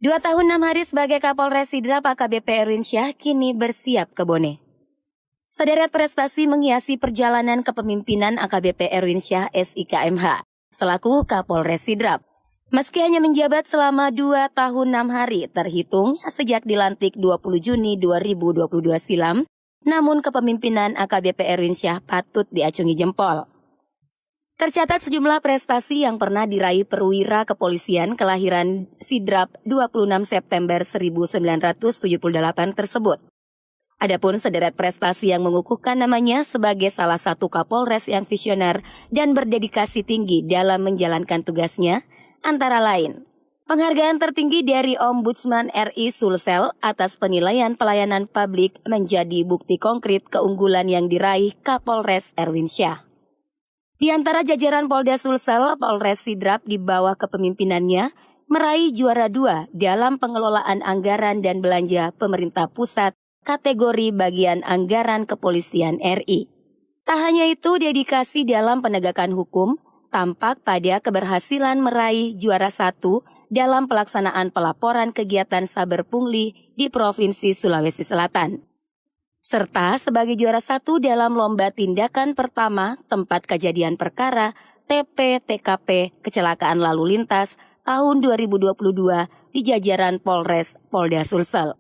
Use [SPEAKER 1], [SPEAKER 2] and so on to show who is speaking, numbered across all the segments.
[SPEAKER 1] 2 tahun 6 hari sebagai Kapolres Sidrap, AKBP Erwinsyah kini bersiap ke Bone. Sederet prestasi menghiasi perjalanan kepemimpinan AKBP Erwinsyah SIKMH selaku Kapolres Sidrap. Meski hanya menjabat selama 2 tahun 6 hari terhitung sejak dilantik 20 Juni 2022 silam, namun kepemimpinan AKBP Erwinsyah patut diacungi jempol. Tercatat sejumlah prestasi yang pernah diraih perwira kepolisian kelahiran Sidrap 26 September 1978 tersebut. Adapun sederet prestasi yang mengukuhkan namanya sebagai salah satu Kapolres yang visioner dan berdedikasi tinggi dalam menjalankan tugasnya, antara lain penghargaan tertinggi dari Ombudsman RI Sulsel atas penilaian pelayanan publik menjadi bukti konkret keunggulan yang diraih Kapolres Erwinsyah. Di antara jajaran Polda Sulsel, Polres Sidrap di bawah kepemimpinannya meraih juara 2 dalam pengelolaan anggaran dan belanja pemerintah pusat kategori bagian anggaran kepolisian RI. Tak hanya itu, dedikasi dalam penegakan hukum tampak pada keberhasilan meraih juara 1 dalam pelaksanaan pelaporan kegiatan saber pungli di Provinsi Sulawesi Selatan. Serta sebagai juara 1 dalam lomba tindakan pertama tempat kejadian perkara TP/TKP kecelakaan lalu lintas tahun 2022 di jajaran Polres Polda Sulsel.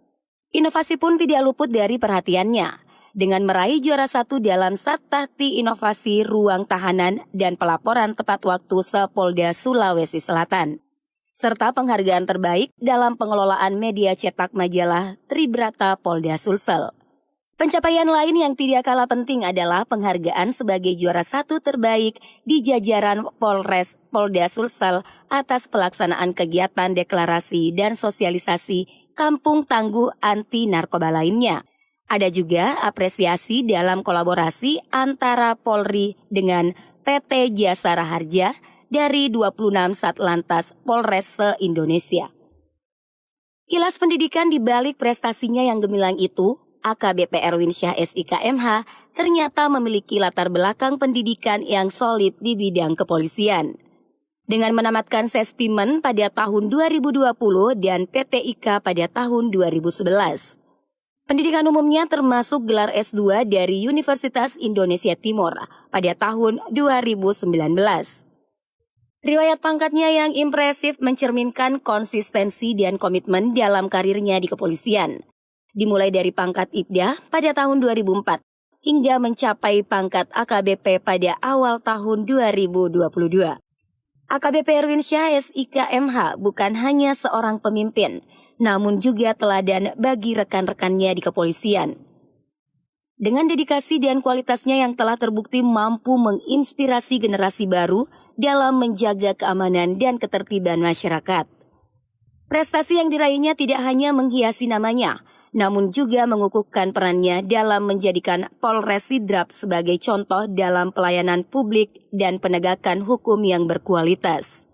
[SPEAKER 1] Inovasi pun tidak luput dari perhatiannya dengan meraih juara 1 dalam Satahti Inovasi Ruang Tahanan dan Pelaporan Tepat Waktu Sepolda Sulawesi Selatan. Serta penghargaan terbaik dalam pengelolaan media cetak majalah Tribrata Polda Sulsel. Pencapaian lain yang tidak kalah penting adalah penghargaan sebagai juara 1 terbaik di jajaran Polres Polda Sulsel atas pelaksanaan kegiatan deklarasi dan sosialisasi Kampung Tangguh Anti Narkoba lainnya. Ada juga apresiasi dalam kolaborasi antara Polri dengan PT Jasa Raharja dari 26 Satlantas Polres se-Indonesia. Kilas pendidikan di balik prestasinya yang gemilang itu, AKBP Erwinsyah SIKMH ternyata memiliki latar belakang pendidikan yang solid di bidang kepolisian. Dengan menamatkan Sespimen pada tahun 2020 dan PTIK pada tahun 2011. Pendidikan umumnya termasuk gelar S2 dari Universitas Indonesia Timur pada tahun 2019. Riwayat pangkatnya yang impresif mencerminkan konsistensi dan komitmen dalam karirnya di kepolisian. Dimulai dari pangkat Ibda pada tahun 2004 hingga mencapai pangkat AKBP pada awal tahun 2022. AKBP Erwinsyah SIKMH bukan hanya seorang pemimpin, namun juga teladan bagi rekan-rekannya di kepolisian. Dengan dedikasi dan kualitasnya yang telah terbukti mampu menginspirasi generasi baru dalam menjaga keamanan dan ketertiban masyarakat. Prestasi yang diraihnya tidak hanya menghiasi namanya, namun juga mengukuhkan perannya dalam menjadikan Polres Sidrap sebagai contoh dalam pelayanan publik dan penegakan hukum yang berkualitas.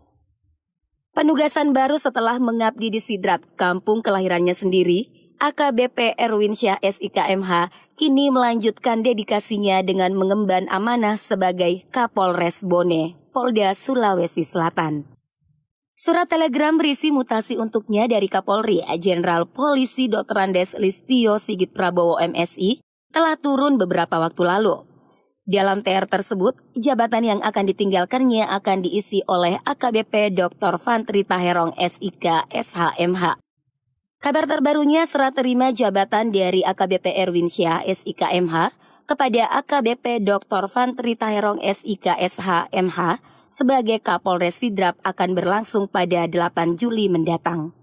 [SPEAKER 1] Penugasan baru setelah mengabdi di Sidrap, kampung kelahirannya sendiri, AKBP Erwinsyah SIKMH kini melanjutkan dedikasinya dengan mengemban amanah sebagai Kapolres Bone, Polda Sulawesi Selatan. Surat telegram berisi mutasi untuknya dari Kapolri Jenderal Polisi Dr. Andes Listio Sigit Prabowo MSI telah turun beberapa waktu lalu. Dalam TR tersebut, jabatan yang akan ditinggalkannya akan diisi oleh AKBP Dr. Fantri Taherong SIK SHMH. Kabar terbarunya serah terima jabatan dari AKBP Erwinsyah SIKMH kepada AKBP Dr. Fantri Taherong SIK SHMH sebagai Kapolres Sidrap akan berlangsung pada 8 Juli mendatang.